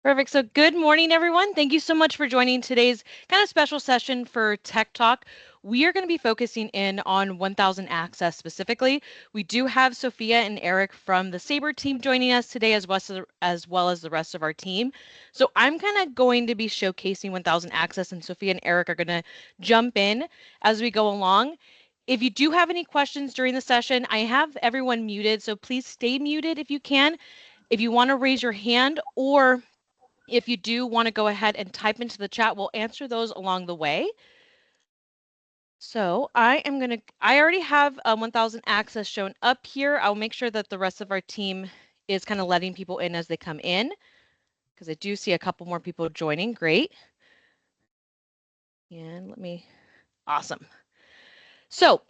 Perfect. So good morning, everyone. Thank you so much for joining today's kind of special session for Tech Talk. We are going to be focusing in on 1000 Access specifically. We do have Sophia and Eric from the Sabre team joining us today as well as the rest of our team. So I'm kind of going to be showcasing 1000 Access, and Sophia and Eric are going to jump in as we go along. If you do have any questions during the session, I have everyone muted, so please stay muted if you can. If you want to raise your hand, or if you do want to go ahead and type into the chat, we'll answer those along the way. So I already have 1000 access shown up here. I'll make sure that the rest of our team is kind of letting people in as they come in, because I do see a couple more people joining. Great. And awesome. So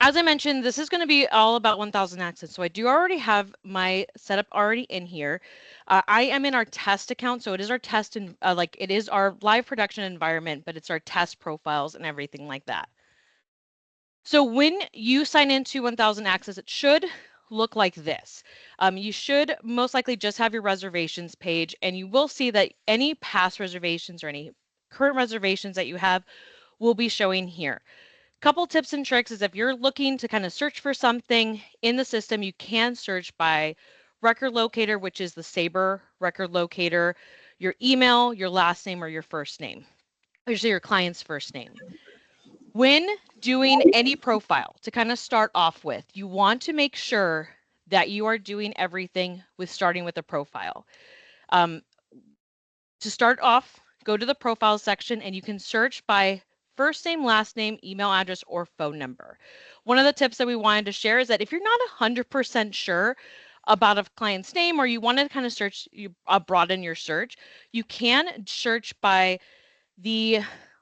as I mentioned, this is going to be all about 1000 access. So I do already have my setup already in here. I am in our test account. So it is our test and it is our live production environment, but it's our test profiles and everything like that. So when you sign into 1000 access, it should look like this. You should most likely just have your reservations page, and you will see that any past reservations or any current reservations that you have will be showing here. Couple tips and tricks is if you're looking to kind of search for something in the system, you can search by record locator, which is the Sabre record locator, your email, your last name, or your first name, usually your client's first name. When doing any profile, to kind of start off with, you want to make sure that you are doing everything with starting with a profile. To start off, go to the profile section and you can search by first name, last name, email address, or phone number. One of the tips that we wanted to share is that if you're not 100% sure about a client's name, or you want to kind of search, broaden your search, you can search by the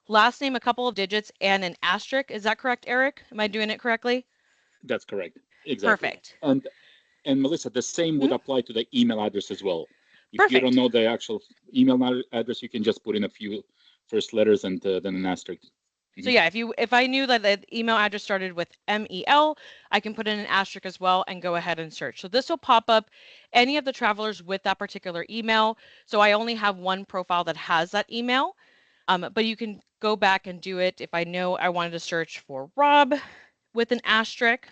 last name, a couple of digits, and an asterisk. Is that correct, Eric? Am I doing it correctly? That's correct. Exactly. Perfect. And Melissa, the same would apply to the email address as well. If you don't Perfect. know the actual email address, you can just put in a few first letters and then an asterisk. So yeah, if I knew that the email address started with MEL, I can put in an asterisk as well and go ahead and search. So this will pop up any of the travelers with that particular email. So I only have one profile that has that email, but you can go back and do it if I know I wanted to search for Rob with an asterisk.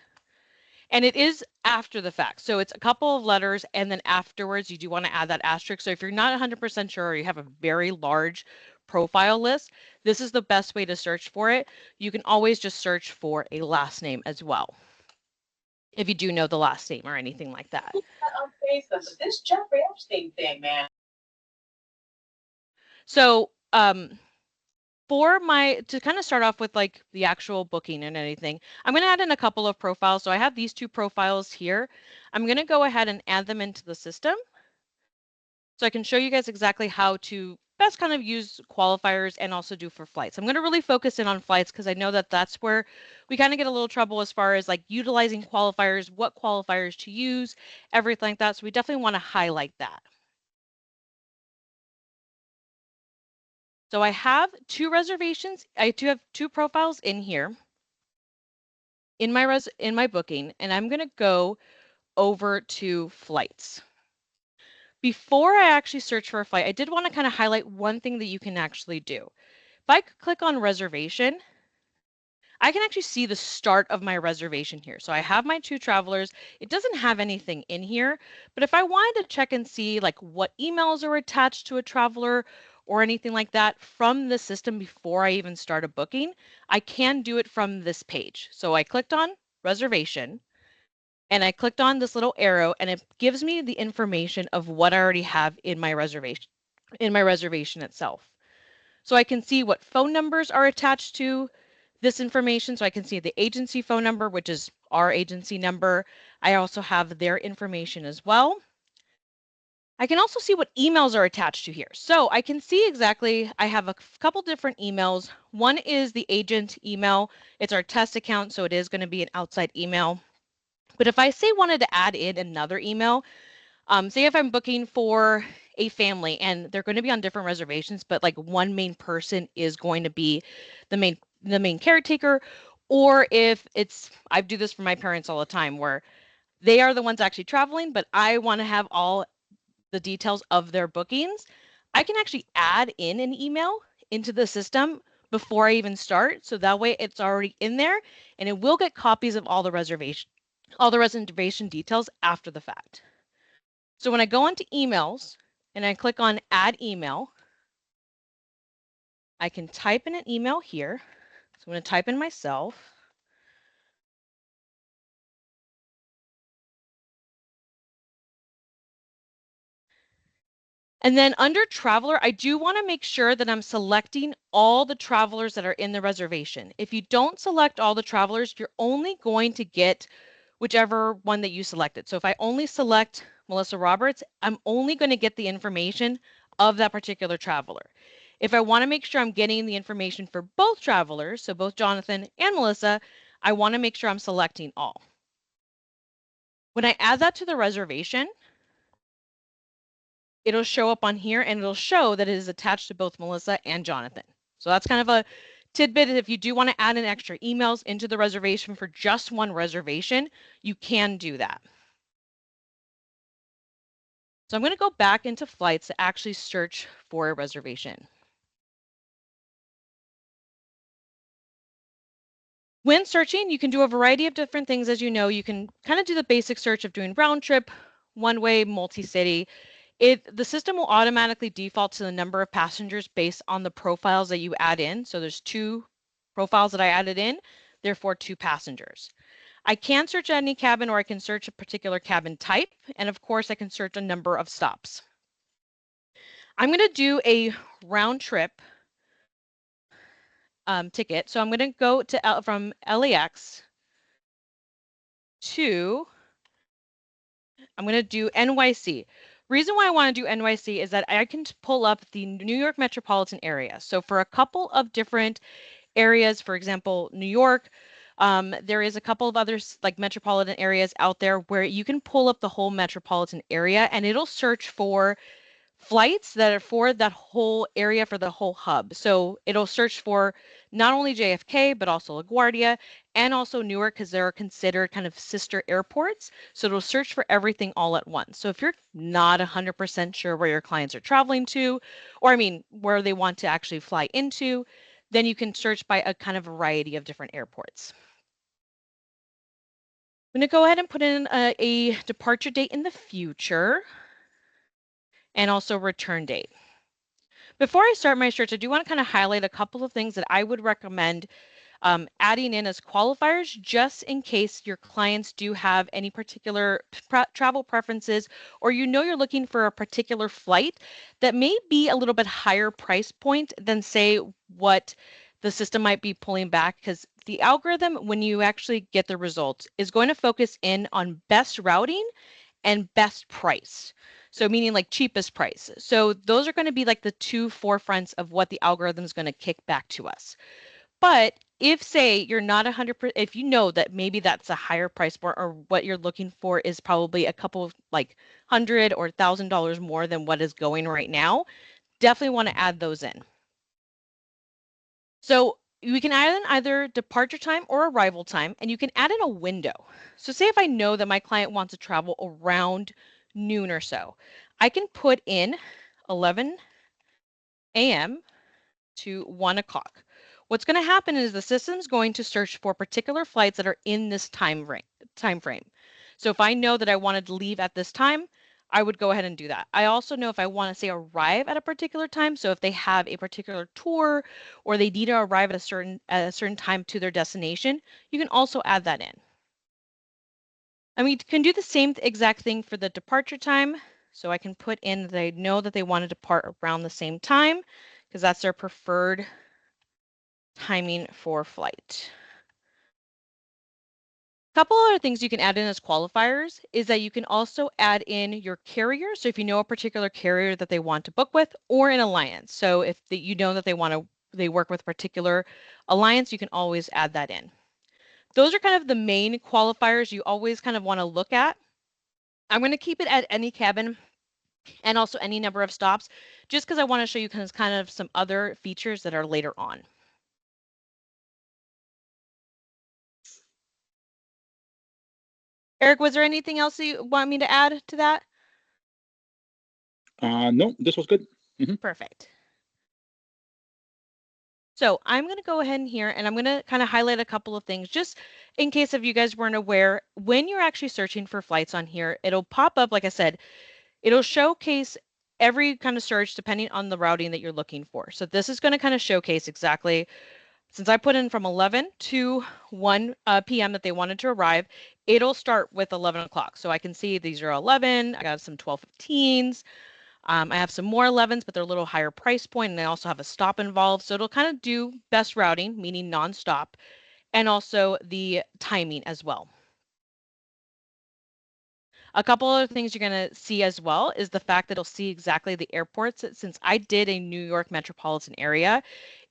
And it is after the fact. So it's a couple of letters, and then afterwards you do want to add that asterisk. So if you're not 100% sure, or you have a very large profile list, this is the best way to search for it. You can always just search for a last name as well, if you do know the last name or anything like that. On Facebook, but this Jeffrey Epstein thing, man. So to kind of start off with like the actual booking and anything, I'm going to add in a couple of profiles. So I have these two profiles here. I'm going to go ahead and add them into the system, so I can show you guys exactly how to best kind of use qualifiers and also do for flights. I'm going to really focus in on flights because I know that that's where we kind of get a little trouble as far as like utilizing qualifiers, what qualifiers to use, everything like that. So we definitely want to highlight that. So I have two reservations. I do have two profiles in here in my booking, and I'm going to go over to flights. Before I actually search for a flight, I did want to kind of highlight one thing that you can actually do. If I click on reservation, I can actually see the start of my reservation here. So I have my two travelers. It doesn't have anything in here, but if I wanted to check and see like what emails are attached to a traveler or anything like that from the system before I even start a booking, I can do it from this page. So I clicked on reservation, and I clicked on this little arrow, and it gives me the information of what I already have in my reservation itself. So I can see what phone numbers are attached to this information. So I can see the agency phone number, which is our agency number. I also have their information as well. I can also see what emails are attached to here. So I can see exactly, I have a couple different emails. One is the agent email. It's our test account, so it is going to be an outside email. But if I say wanted to add in another email, say if I'm booking for a family and they're going to be on different reservations, but like one main person is going to be the main caretaker, or if I do this for my parents all the time where they are the ones actually traveling, but I want to have all the details of their bookings, I can actually add in an email into the system before I even start. So that way it's already in there and it will get copies of all the reservation details after the fact. So when I go into emails and I click on add email, I can type in an email here. So I'm going to type in myself. And then under traveler, I do want to make sure that I'm selecting all the travelers that are in the reservation. If you don't select all the travelers, you're only going to get whichever one that you selected. So if I only select Melissa Roberts, I'm only going to get the information of that particular traveler. If I want to make sure I'm getting the information for both travelers, so both Jonathan and Melissa, I want to make sure I'm selecting all. When I add that to the reservation, it'll show up on here and it'll show that it is attached to both Melissa and Jonathan. So that's kind of a tidbit. If you do want to add in extra emails into the reservation for just one reservation, you can do that. So I'm going to go back into flights to actually search for a reservation. When searching, you can do a variety of different things. As you know, you can kind of do the basic search of doing round trip, one way, multi-city. The system will automatically default to the number of passengers based on the profiles that you add in. So there's 2 profiles that I added in, therefore 2 passengers. I can search any cabin or I can search a particular cabin type. And of course, I can search a number of stops. I'm going to do a round trip ticket. So I'm going to go to from LAX to, I'm going to do NYC. Reason why I want to do NYC is that I can pull up the New York metropolitan area. So for a couple of different areas, for example, New York, there is a couple of others like metropolitan areas out there where you can pull up the whole metropolitan area and it'll search for flights that are for that whole area, for the whole hub. So it'll search for not only JFK, but also LaGuardia and also Newark because they're considered kind of sister airports. So it'll search for everything all at once. So if you're not 100% sure where your clients are traveling to, or I mean, where they want to actually fly into, then you can search by a kind of variety of different airports. I'm going to go ahead and put in a departure date in the future and also return date. Before I start my search, I do want to kind of highlight a couple of things that I would recommend adding in as qualifiers just in case your clients do have any particular travel preferences or you're looking for a particular flight that may be a little bit higher price point than say what the system might be pulling back because the algorithm when you actually get the results is going to focus in on best routing and best price. So meaning like cheapest price. So those are going to be like the 2 forefronts of what the algorithm is going to kick back to us. But if say you're not 100%, if you know that maybe that's a higher price point or what you're looking for is probably a couple of like $100 or $1,000 more than what is going right now, definitely want to add those in. So we can add in either departure time or arrival time, and you can add in a window. So say if I know that my client wants to travel around noon or so, I can put in 11 a.m. to 1 o'clock. What's going to happen is the system's going to search for particular flights that are in this time frame. So if I know that I wanted to leave at this time, I would go ahead and do that. I also know if I want to say arrive at a particular time, so if they have a particular tour or they need to arrive at a certain time to their destination, you can also add that in. And we can do the same exact thing for the departure time. So I can put in that they know that they want to depart around the same time because that's their preferred timing for flight. A couple other things you can add in as qualifiers is that you can also add in your carrier. So if you know a particular carrier that they want to book with or an alliance. So if you know that they work with a particular alliance, you can always add that in. Those are kind of the main qualifiers you always kind of want to look at. I'm going to keep it at any cabin and also any number of stops, just because I want to show you kind of some other features that are later on. Eric, was there anything else you want me to add to that? No, this was good. Perfect. So I'm going to go ahead in here and I'm going to kind of highlight a couple of things just in case if you guys weren't aware. When you're actually searching for flights on here, it'll pop up, like I said, it'll showcase every kind of search depending on the routing that you're looking for. So this is going to kind of showcase exactly, since I put in from 11 to 1 p.m. that they wanted to arrive, it'll start with 11 o'clock. So I can see these are 11, I got some 12:15s. I have some more 11s, but they're a little higher price point, and I also have a stop involved. So it'll kind of do best routing, meaning nonstop, and also the timing as well. A couple other things you're going to see as well is the fact that it'll see exactly the airports. Since I did a New York metropolitan area,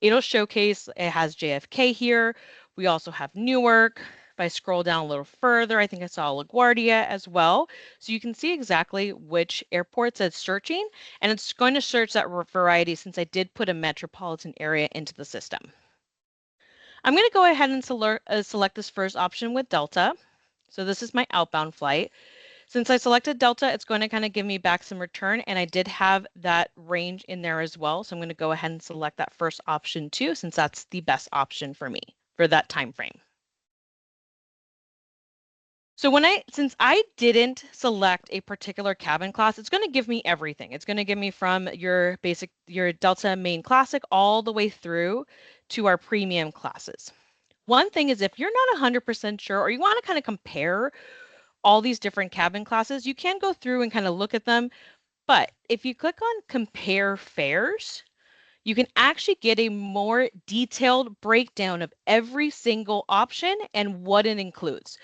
it'll showcase, it has JFK here. We also have Newark. If I scroll down a little further, I think I saw LaGuardia as well. So you can see exactly which airports it's searching, and it's going to search that variety since I did put a metropolitan area into the system. I'm going to go ahead and select this first option with Delta. So this is my outbound flight. Since I selected Delta, it's going to kind of give me back some return, and I did have that range in there as well. So I'm going to go ahead and select that first option too, since that's the best option for me for that time frame. So since I didn't select a particular cabin class, it's going to give me everything. It's going to give me from your Delta main classic all the way through to our premium classes. One thing is if you're not 100% sure or you want to kind of compare all these different cabin classes, you can go through and kind of look at them. But if you click on compare fares, you can actually get a more detailed breakdown of every single option and what it includes.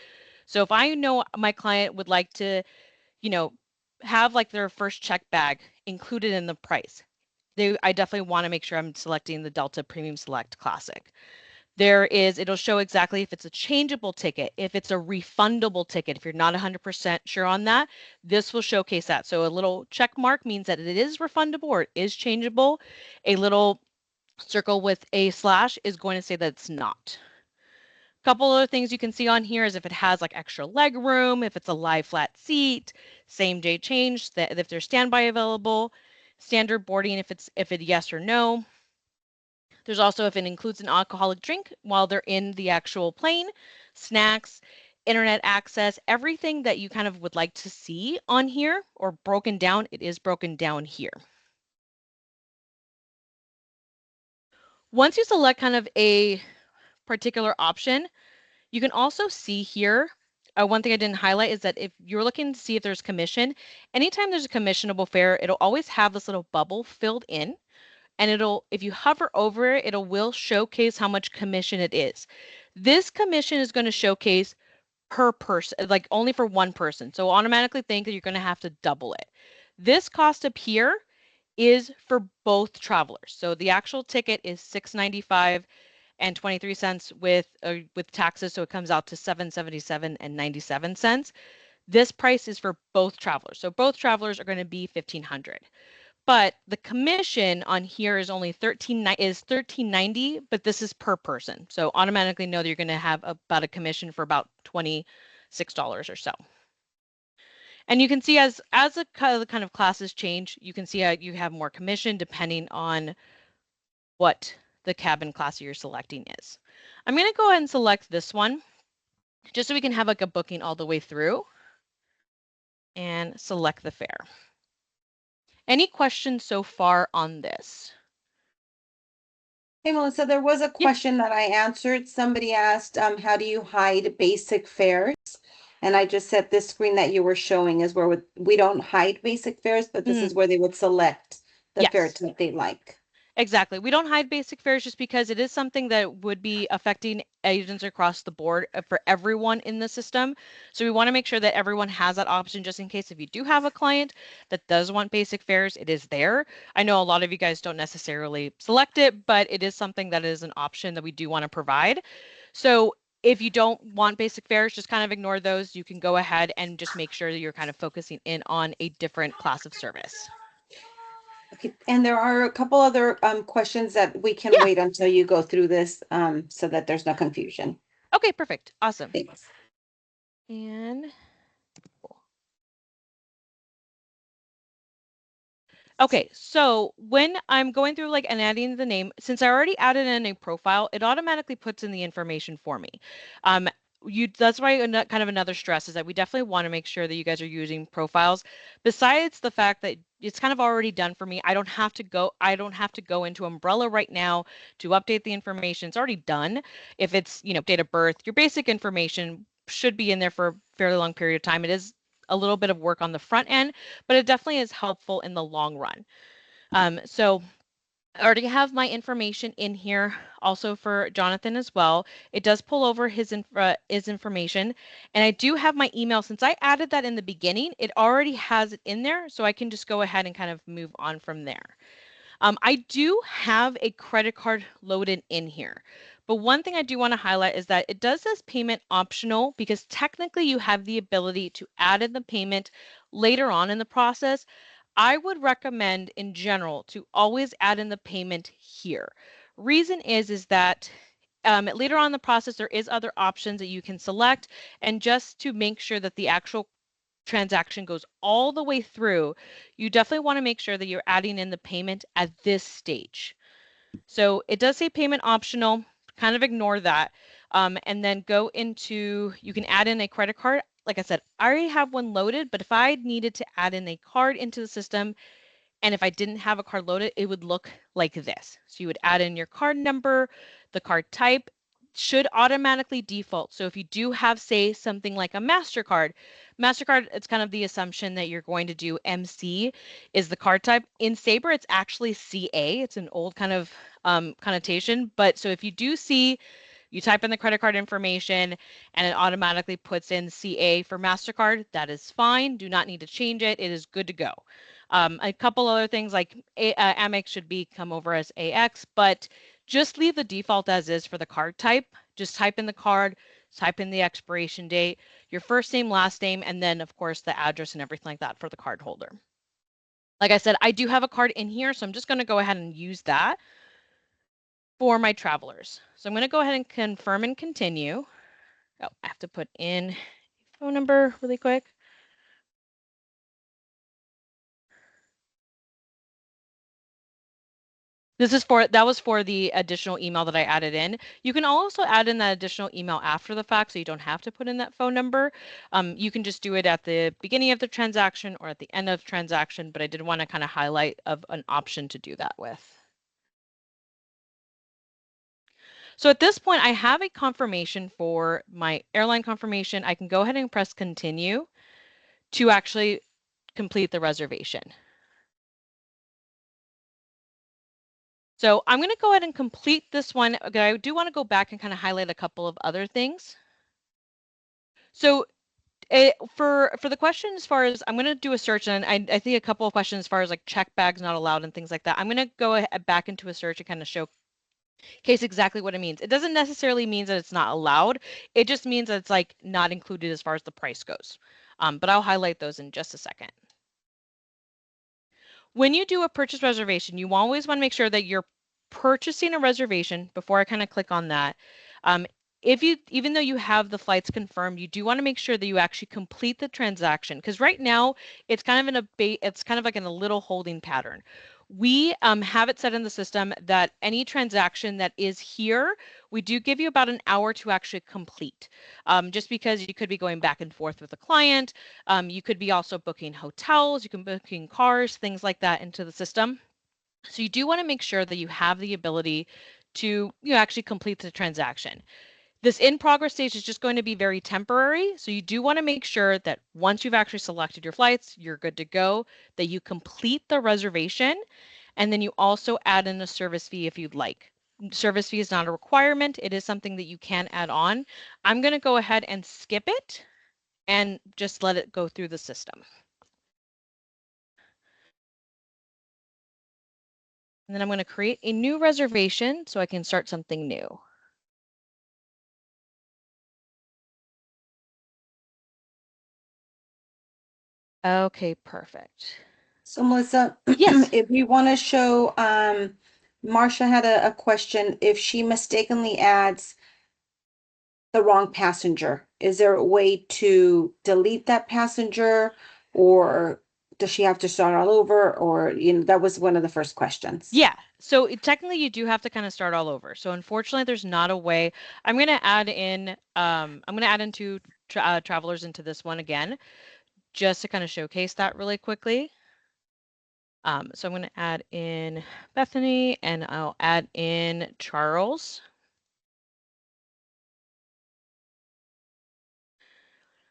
So if I know my client would like to, have like their first check bag included in the price, I definitely want to make sure I'm selecting the Delta Premium Select Classic. It'll show exactly if it's a changeable ticket, if it's a refundable ticket. If you're not 100% sure on that, this will showcase that. So a little check mark means that it is refundable or it is changeable. A little circle with a slash is going to say that it's not. A couple other things you can see on here is if it has like extra leg room, if it's a lie flat seat, same day change, if there's standby available, standard boarding if it's yes or no. There's also if it includes an alcoholic drink while they're in the actual plane, snacks, internet access, everything that you kind of would like to see on here or broken down, it is broken down here. Once you select kind of a particular option, you can also see here, one thing I didn't highlight is that if you're looking to see if there's commission, anytime there's a commissionable fare, it'll always have this little bubble filled in. And if you hover over it, will showcase how much commission it is. This commission is going to showcase per person, like only for one person. So automatically think that you're going to have to double it. This cost up here is for both travelers. So the actual ticket is $6.95 and 23 cents with taxes, so it comes out to $7.77 and 97 cents. This price is for both travelers. So both travelers are going to be $1,500. But the commission on here is only $13.90, but this is per person. So automatically know that you're going to have about a commission for about $26 or so. And you can see as the kind of classes change, you can see how you have more commission depending on what the cabin class you're selecting is. I'm going to go ahead and select this one just so we can have like a booking all the way through and select the fare. Any questions so far on this? Hey, Melissa, there was a question that I answered. Somebody asked, how do you hide basic fares? And I just said this screen that you were showing is where we don't hide basic fares, but this is where they would select the fare type they like. Exactly. We don't hide basic fares just because it is something that would be affecting agents across the board for everyone in the system. So we want to make sure that everyone has that option just in case if you do have a client that does want basic fares, it is there. I know a lot of you guys don't necessarily select it, but it is something that is an option that we do want to provide. So if you don't want basic fares, just kind of ignore those. You can go ahead and just make sure that you're kind of focusing in on a different class of service. Okay, and there are a couple other questions that we can wait until you go through this so that there's no confusion. Okay, perfect. Awesome. Thanks. And Okay, so when I'm going through like and adding the name, since I already added in a profile, it automatically puts in the information for me. Um, that's why kind of another stress is that we definitely want to make sure that you guys are using profiles. Besides the fact that it's kind of already done for me, I don't have to go into Umbrella right now to update the information. It's already done. If it's, date of birth, your basic information should be in there for a fairly long period of time. It is a little bit of work on the front end, but it definitely is helpful in the long run. So I already have my information in here also for Jonathan as well. It does pull over his information, and I do have my email. Since I added that in the beginning, it already has it in there, so I can just go ahead and kind of move on from there. I do have a credit card loaded in here. But one thing I do want to highlight is that it does says payment optional because technically you have the ability to add in the payment later on in the process. I would recommend in general to always add in the payment here. Reason is that later on in the process, there is other options that you can select. And just to make sure that the actual transaction goes all the way through, you definitely want to make sure that you're adding in the payment at this stage. So it does say payment optional, kind of ignore that. And then go into, you can add in a credit card. Like I said, I already have one loaded, but if I needed to add in a card into the system, and if I didn't have a card loaded, it would look like this. So you would add in your card number, the card type should automatically default. So if you do have, say, something like a MasterCard, it's kind of the assumption that you're going to do MC is the card type. In Sabre, it's actually CA. It's an old kind of connotation. But so if you do see, you type in the credit card information and it automatically puts in CA for MasterCard, that is fine. Do not need to change it. It is good to go. A couple other things like Amex should come over as AX, but just leave the default as is for the card type. Just type in the card, type in the expiration date, your first name, last name, and then of course the address and everything like that for the card holder. Like I said, I do have a card in here, so I'm just going to go ahead and use that for my travelers. So I'm going to go ahead and confirm and continue. Oh, I have to put in phone number really quick. That was for the additional email that I added in. You can also add in that additional email after the fact, so you don't have to put in that phone number. You can just do it at the beginning of the transaction or at the end of the transaction, but I did want to kind of highlight of an option to do that with. So at this point, I have a confirmation for my airline confirmation. I can go ahead and press continue to actually complete the reservation. So I'm going to go ahead and complete this one. Okay, I do want to go back and kind of highlight a couple of other things. So for the question as far as I'm going to do a search, and I think a couple of questions as far as like check bags not allowed and things like that. I'm going to go back into a search and kind of showcase exactly what it means. It doesn't necessarily mean that it's not allowed. It just means that it's like not included as far as the price goes. But I'll highlight those in just a second. When you do a purchase reservation, you always want to make sure that you're purchasing a reservation before I kind of click on that. Even though you have the flights confirmed, you do want to make sure that you actually complete the transaction because right now it's kind of it's kind of like in a little holding pattern. We have it set in the system that any transaction that is here, we do give you about an hour to actually complete. Just because you could be going back and forth with a client, you could be also booking hotels, you can booking cars, things like that into the system. So you do want to make sure that you have the ability to actually complete the transaction. This in progress stage is just going to be very temporary. So you do want to make sure that once you've actually selected your flights, you're good to go, that you complete the reservation, and then you also add in a service fee if you'd like. Service fee is not a requirement. It is something that you can add on. I'm going to go ahead and skip it and just let it go through the system. And then I'm going to create a new reservation so I can start something new. Okay, perfect. So Melissa, Yes. if you want to show, Marcia had a question. If she mistakenly adds the wrong passenger, is there a way to delete that passenger or does she have to start all over? Or, that was one of the first questions. Yeah. So technically you do have to kind of start all over. So unfortunately there's not a way. I'm going to add in two travelers into this one again, just to kind of showcase that really quickly. So I'm going to add in Bethany and I'll add in Charles.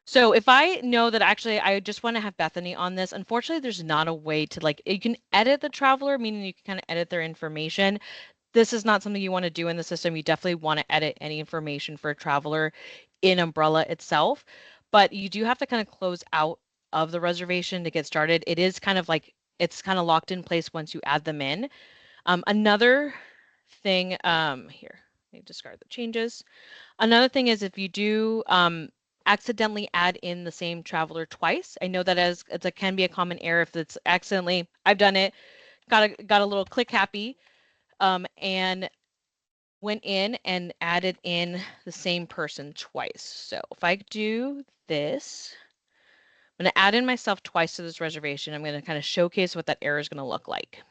So if I know that actually I just want to have Bethany on this, unfortunately there's not a way to you can edit the traveler, meaning you can kind of edit their information. This is not something you want to do in the system. You definitely want to edit any information for a traveler in Umbrella itself, but you do have to kind of close out of the reservation to get started. It is kind of it's kind of locked in place once you add them in. Another thing, here, let me discard the changes. Another thing is if you do accidentally add in the same traveler twice, I know that it can be a common error if it's accidentally, I've done it, got a little click happy, and went in and added in the same person twice. So if I do this, I'm going to add in myself twice to this reservation. I'm going to kind of showcase what that error is going to look like.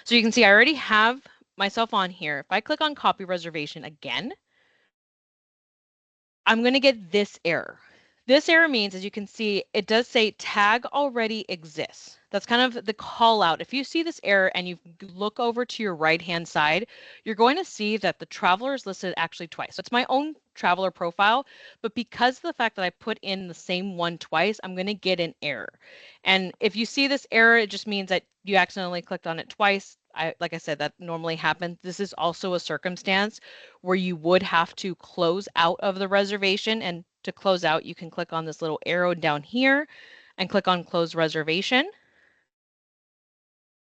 So you can see I already have myself on here. If I click on copy reservation again, I'm going to get this error. This error means, as you can see, it does say tag already exists. That's kind of the call out. If you see this error and you look over to your right-hand side, you're going to see that the traveler is listed actually twice. So it's my own traveler profile, but because of the fact that I put in the same one twice, I'm going to get an error. And if you see this error, it just means that you accidentally clicked on it twice. Like I said, that normally happens. This is also a circumstance where you would have to close out of the reservation. And to close out, you can click on this little arrow down here and click on close reservation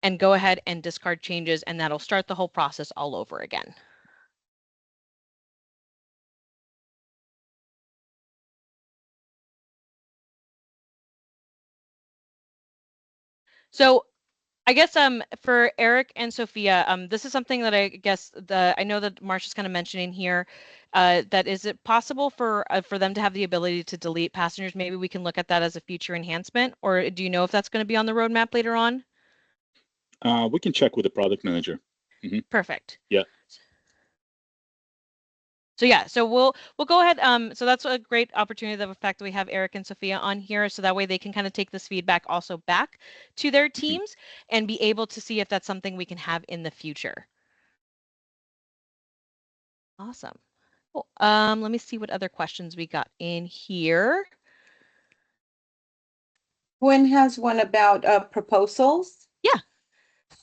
and go ahead and discard changes, and that'll start the whole process all over again. So I guess for Eric and Sophia, this is something that I guess I know that Marsha's kind of mentioning here, that is it possible for them to have the ability to delete passengers? Maybe we can look at that as a future enhancement, or do you know if that's going to be on the roadmap later on? We can check with the product manager. Perfect. Yeah. So yeah, so we'll go ahead. So that's a great opportunity, the fact that we have Eric and Sophia on here, so that way they can kind of take this feedback also back to their teams and be able to see if that's something we can have in the future. Awesome. Cool. Let me see what other questions we got in here. Gwen has one about proposals. Yeah.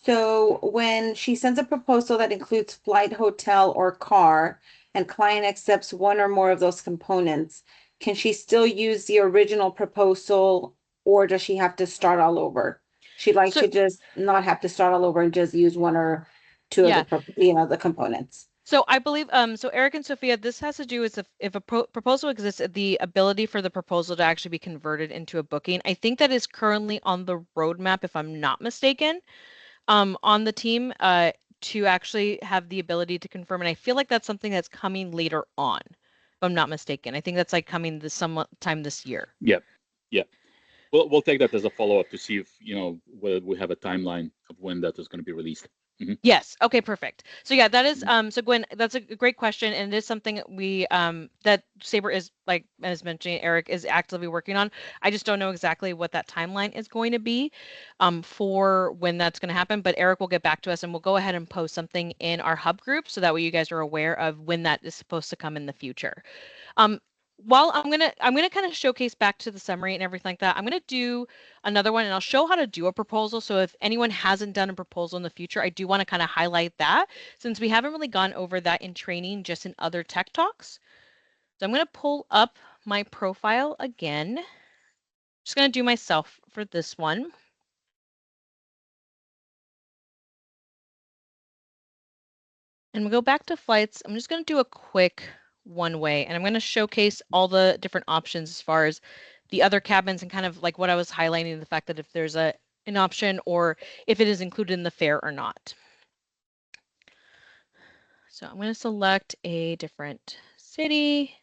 So when she sends a proposal that includes flight, hotel, or car, and client accepts one or more of those components, can she still use the original proposal, or does she have to start all over? She'd like So- to just not have to start all over and just use one or two Yeah. of the components. So I believe, so Eric and Sophia, this has to do with if a proposal exists, the ability for the proposal to actually be converted into a booking. I think that is currently on the roadmap, if I'm not mistaken, on the team, to actually have the ability to confirm. And I feel like that's something that's coming later on, if I'm not mistaken. I think that's coming sometime this year. Yeah. Yeah. We'll take that as a follow-up to see if, whether we have a timeline of when that is going to be released. Yes. Okay, perfect. So yeah, that is so Gwen, that's a great question, and it is something we that Sabre is, like as mentioned, Eric is actively working on. I just don't know exactly what that timeline is going to be for when that's going to happen, but Eric will get back to us and we'll go ahead and post something in our hub group so that way you guys are aware of when that is supposed to come in the future. While I'm gonna kind of showcase back to the summary and everything like that, I'm gonna do another one and I'll show how to do a proposal. So if anyone hasn't done a proposal in the future, I do want to kind of highlight that since we haven't really gone over that in training, just in other tech talks. So I'm gonna pull up my profile again. Just gonna do myself for this one. And we'll go back to flights. I'm just gonna do a quick one way and I'm going to showcase all the different options as far as the other cabins and kind of like what I was highlighting, the fact that if there's an option or if it is included in the fare or not. So I'm going to select a different city.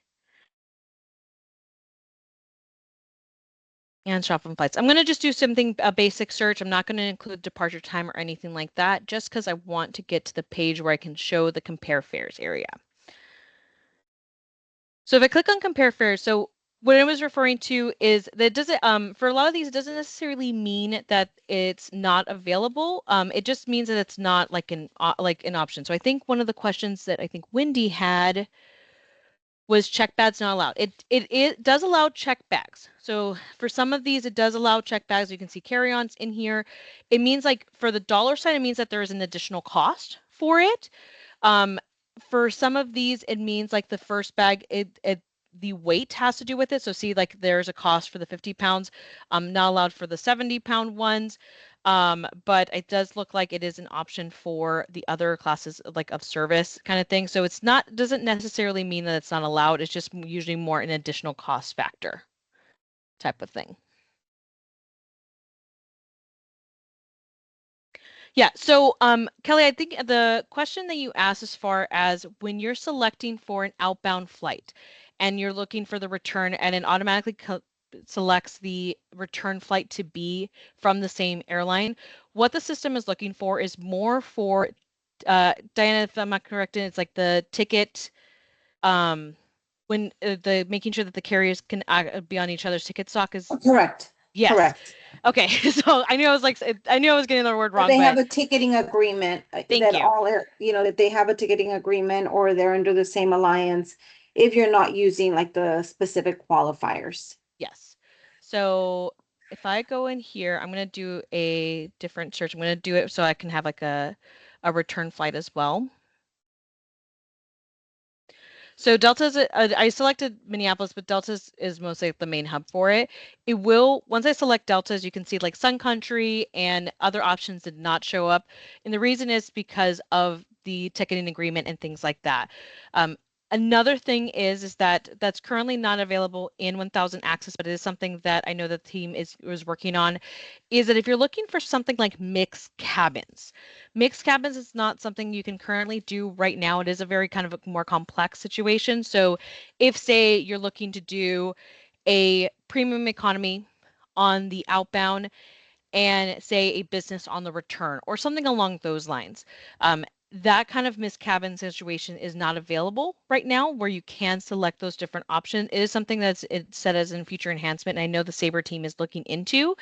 And shop from flights. I'm going to just do something, a basic search. I'm not going to include departure time or anything like that, just because I want to get to the page where I can show the compare fares area. So if I click on compare fares, so what I was referring to is that doesn't for a lot of these, it doesn't necessarily mean that it's not available. It just means that it's not like an option. So I think one of the questions that I think Wendy had was check bags not allowed. It does allow check bags. So for some of these, it does allow check bags. You can see carry-ons in here. It means like for the dollar sign, it means that there is an additional cost for it. For some of these, it means like the first bag, the weight has to do with it. So see, like there's a cost for the 50 pounds, not allowed for the 70-pound ones. But it does look like it is an option for the other classes like of service kind of thing. So it's not, doesn't necessarily mean that it's not allowed. It's just usually more an additional cost factor type of thing. Yeah, so Kelly, I think the question that you asked as far as when you're selecting for an outbound flight and you're looking for the return and it automatically selects the return flight to be from the same airline, what the system is looking for is more for, Diana, if I'm not correct, it's like the ticket, when the making sure that the carriers can be on each other's ticket stock is Correct. yes. Correct. Okay, so I knew I was like, I knew I was getting the word wrong, They have but a ticketing agreement thank that you. all, that they have a ticketing agreement or they're under the same alliance if you're not using like the specific qualifiers. Yes. So if I go in here, I'm going to do a different search. I'm going to do it so I can have like a return flight as well. So Delta's, I selected Minneapolis, but Delta's is mostly the main hub for it. It will, once I select Delta, as you can see, like Sun Country and other options did not show up. And the reason is because of the ticketing agreement and things like that. Another thing is that that's currently not available in 1000 Access, but it is something that I know the team is working on, is that if you're looking for something like mixed cabins is not something you can currently do right now. It is a very kind of a more complex situation. So if, say, you're looking to do a premium economy on the outbound and say a business on the return or something along those lines, that kind of missed cabin situation is not available right now where you can select those different options. It is something that's set as a future enhancement. And I know the Sabre team is looking into,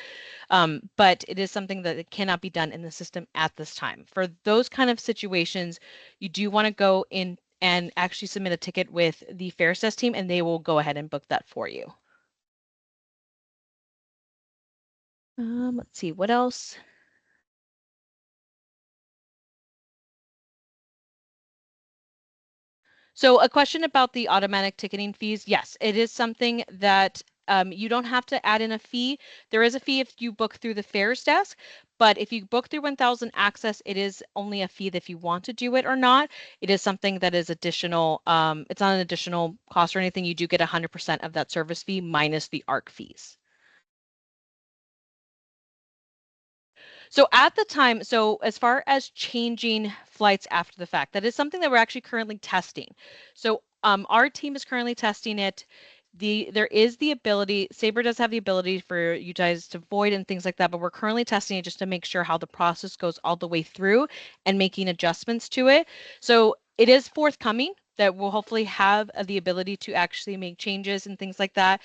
but it is something that it cannot be done in the system at this time. For those kind of situations, you do want to go in and actually submit a ticket with the Fares Desk team, and they will go ahead and book that for you. Let's see, what else? So a question about the automatic ticketing fees. Yes, it is something that you don't have to add in a fee. There is a fee if you book through the Fares Desk, but if you book through 1000 Access, it is only a fee that if you want to do it or not. It is something that is additional. It's not an additional cost or anything. You do get 100% of that service fee minus the ARC fees. So at the time, so as far as changing flights after the fact, that is something that we're actually currently testing. So our team is currently testing it. There is the ability, Sabre does have the ability for you guys to void and things like that, but we're currently testing it just to make sure how the process goes all the way through and making adjustments to it. So it is forthcoming that we'll hopefully have the ability to actually make changes and things like that.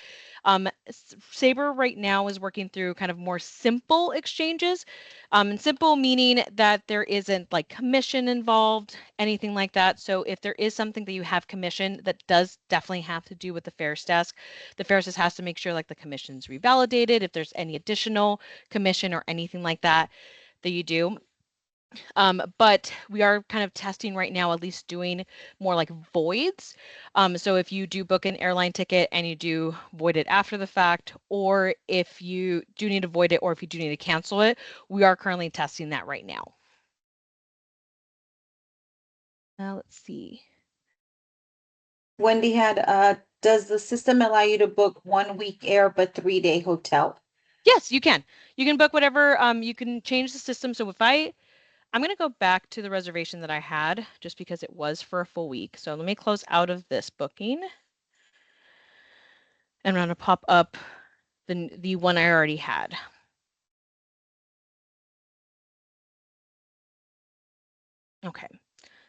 Sabre right now is working through kind of more simple exchanges. And simple meaning that there isn't like commission involved, anything like that. So if there is something that you have commission that does definitely have to do with the Fares Desk, the Fares Desk has to make sure like the commission's revalidated, if there's any additional commission or anything like that that you do. But we are kind of testing right now, at least doing more like voids. So if you do book an airline ticket and you do void it after the fact, or if you do need to void it, or if you do need to cancel it, we are currently testing that right now. Let's see. Wendy had, does the system allow you to book 1 week air but 3-day hotel? Yes, you can. You can book whatever. You can change the system. So if I'm going to go back to the reservation that I had just because it was for a full week. So let me close out of this booking. And I'm going to pop up the one I already had. Okay.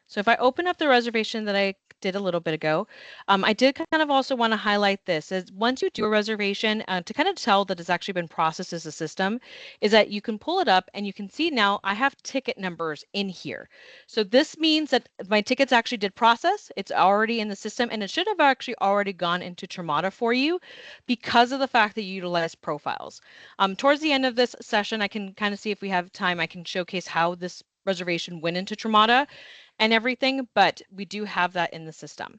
So if I open up the reservation that I did a little bit ago, I did kind of also want to highlight this as once you do a reservation to kind of tell that it's actually been processed as a system is that you can pull it up and you can see now I have ticket numbers in here. So this means that my tickets actually did process. It's already in the system and it should have actually already gone into Tremata for you because of the fact that you utilize profiles. Towards the end of this session, I can kind of see if we have time, I can showcase how this reservation went into Tremata and everything, but we do have that in the system.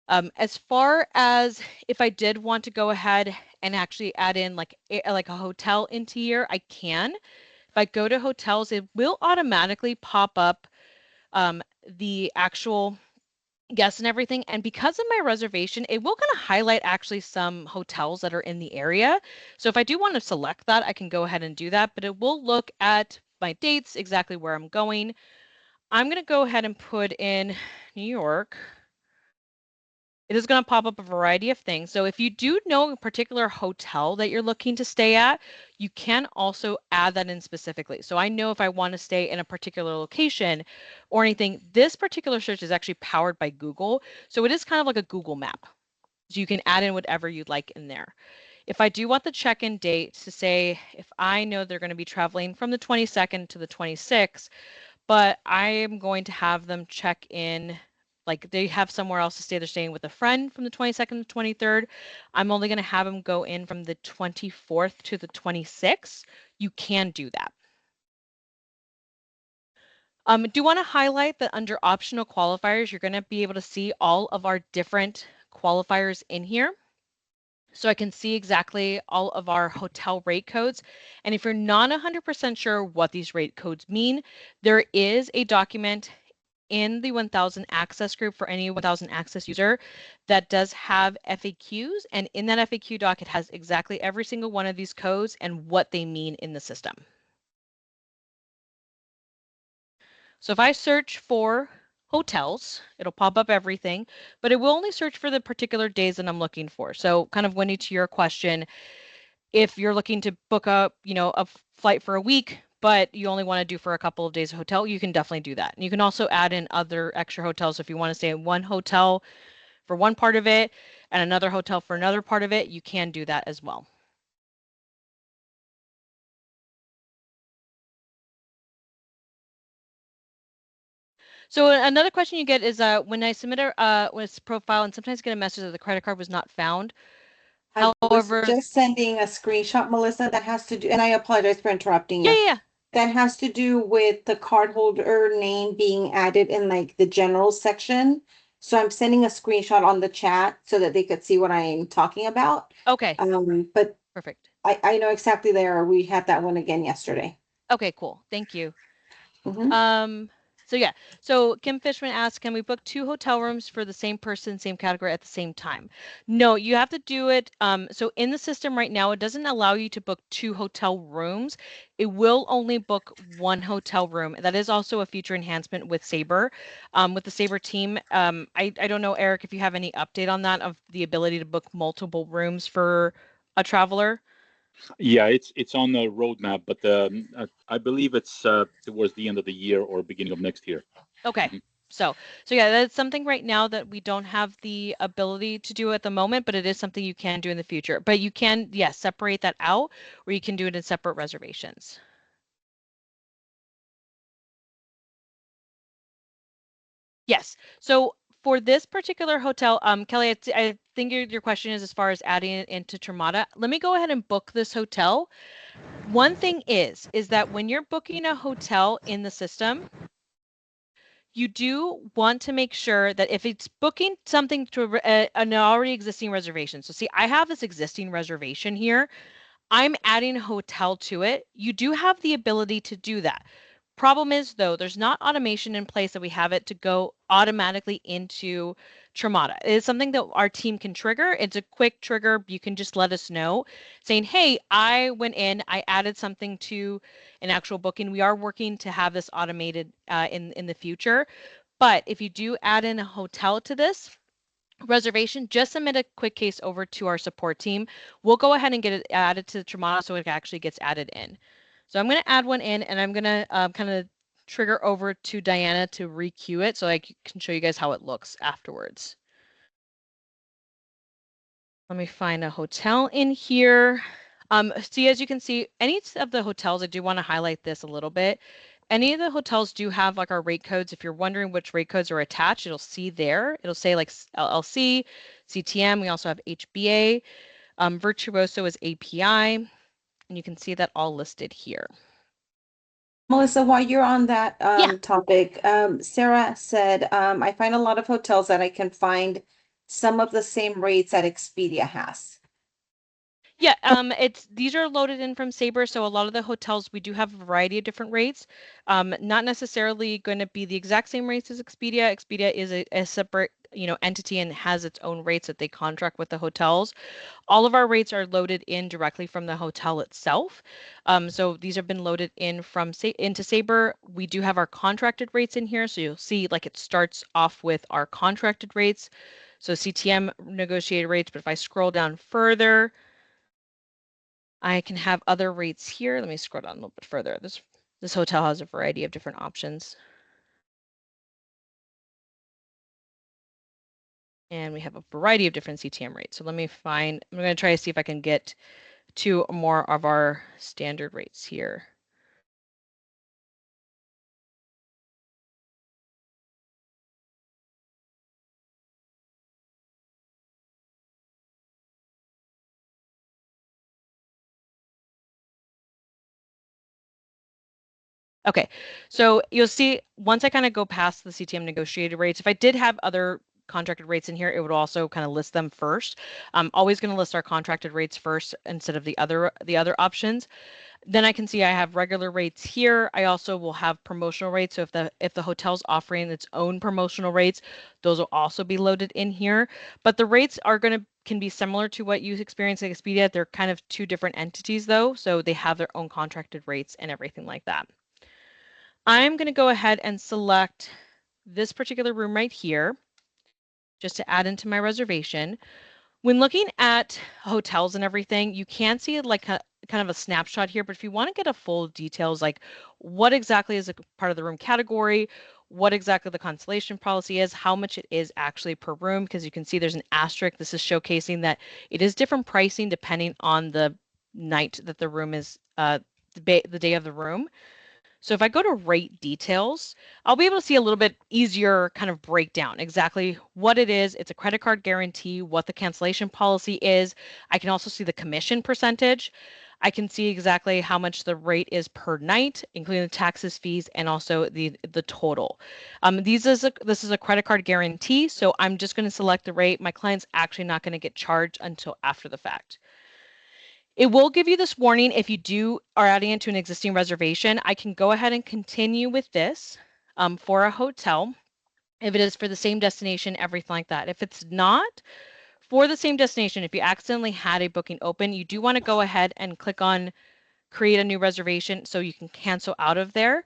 As far as if I did want to go ahead and actually add in like a hotel into here, I can. If I go to hotels, it will automatically pop up the actual guests and everything. And because of my reservation, it will kind of highlight actually some hotels that are in the area. So if I do want to select that, I can go ahead and do that, but it will look at my dates, exactly where I'm going. I'm going to go ahead and put in New York. It is going to pop up a variety of things. So if you do know a particular hotel that you're looking to stay at, you can also add that in specifically. So I know if I want to stay in a particular location or anything, this particular search is actually powered by Google. So it is kind of like a Google map. So you can add in whatever you'd like in there. If I do want the check-in date to say, if I know they're going to be traveling from the 22nd to the 26th, but I am going to have them check in, like they have somewhere else to stay. They're staying with a friend from the 22nd to 23rd. I'm only going to have them go in from the 24th to the 26th. You can do that. Do want to highlight that under optional qualifiers, you're going to be able to see all of our different qualifiers in here. So I can see exactly all of our hotel rate codes. And if you're not 100% sure what these rate codes mean, there is a document in the 1000 access group for any 1000 access user that does have FAQs. And in that FAQ doc, it has exactly every single one of these codes and what they mean in the system. So if I search for hotels, it'll pop up everything, but it will only search for the particular days that I'm looking for. So kind of Wendy, to your question, if you're looking to book a flight for a week, but you only want to do for a couple of days of hotel, you can definitely do that. And you can also add in other extra hotels. If you want to stay in one hotel for one part of it and another hotel for another part of it, you can do that as well. So another question you get is when I submit a profile and sometimes get a message that the credit card was not found. I was However, just sending a screenshot, Melissa, that has to do, and I apologize for interrupting you. yeah. That has to do with the cardholder name being added in like the general section. So I'm sending a screenshot on the chat so that they could see what I'm talking about. Okay. But Perfect. I know exactly there. We had that one again yesterday. Okay, cool. Thank you. Mhm. So yeah, so Kim Fishman asked, can we book 2 hotel rooms for the same person, same category at the same time? No, you have to do it. So in the system right now, it doesn't allow you to book 2 hotel rooms. It will only book 1 hotel room. That is also a feature enhancement with Sabre, with the Sabre team. I don't know, Eric, if you have any update on that of the ability to book multiple rooms for a traveler. Yeah, it's on the roadmap, but I believe it's towards the end of the year or beginning of next year. Okay. Mhm. So yeah, that's something right now that we don't have the ability to do at the moment, but it is something you can do in the future. But you can, yes, separate that out, or you can do it in separate reservations. Yes. So for this particular hotel, Kelly, I think your question is as far as adding it into Tremata. Let me go ahead and book this hotel. One thing is that when you're booking a hotel in the system, you do want to make sure that if it's booking something to an already existing reservation. So see, I have this existing reservation here. I'm adding a hotel to it. You do have the ability to do that. Problem is, though, there's not automation in place that we have it to go automatically into Tremata. It is something that our team can trigger. It's a quick trigger. You can just let us know saying, hey, I went in, I added something to an actual booking. We are working to have this automated in the future. But if you do add in a hotel to this, reservation, just submit a quick case over to our support team. We'll go ahead and get it added to the Tremana so it actually gets added in. So I'm going to add one in, and I'm going to kind of trigger over to Diana to re-queue it so I can show you guys how it looks afterwards. Let me find a hotel in here. See, as you can see, any of the hotels, I do want to highlight this a little bit. Any of the hotels do have like our rate codes. If you're wondering which rate codes are attached, it'll see there. It'll say like LLC, CTM. We also have HBA. Virtuoso is API. And you can see that all listed here. Melissa, while you're on that Yeah. topic, Sarah said, I find a lot of hotels that I can find some of the same rates that Expedia has. Yeah, these are loaded in from Sabre, so a lot of the hotels we do have a variety of different rates. Not necessarily going to be the exact same rates as Expedia. Expedia is a separate, entity and has its own rates that they contract with the hotels. All of our rates are loaded in directly from the hotel itself. So these have been loaded in from into Sabre. We do have our contracted rates in here, so you'll see like it starts off with our contracted rates. So CTM negotiated rates, but if I scroll down further, I can have other rates here. Let me scroll down a little bit further. This hotel has a variety of different options. And we have a variety of different CTM rates. So let me find, I'm going to try to see if I can get to more of our standard rates here. Okay, so you'll see once I kind of go past the CTM negotiated rates, if I did have other contracted rates in here, it would also kind of list them first. I'm always going to list our contracted rates first instead of the other options. Then I can see I have regular rates here. I also will have promotional rates. So if the hotel's offering its own promotional rates, those will also be loaded in here. But the rates can be similar to what you experience at Expedia. They're kind of two different entities though, so they have their own contracted rates and everything like that. I'm going to go ahead and select this particular room right here just to add into my reservation. When looking at hotels and everything, you can see like kind of a snapshot here, but if you want to get a full details, like what exactly is a part of the room category, what exactly the constellation policy is, how much it is actually per room, because you can see there's an asterisk. This is showcasing that it is different pricing depending on the night that the room is, the day of the room. So if I go to rate details, I'll be able to see a little bit easier kind of breakdown exactly what it is. It's a credit card guarantee, what the cancellation policy is. I can also see the commission percentage. I can see exactly how much the rate is per night, including the taxes, fees, and also the total. This is a credit card guarantee, so I'm just going to select the rate. My client's actually not going to get charged until after the fact. It will give you this warning if you are adding into an existing reservation. I can go ahead and continue with this for a hotel if it is for the same destination, everything like that. If it's not for the same destination, if you accidentally had a booking open, you do want to go ahead and click on create a new reservation so you can cancel out of there.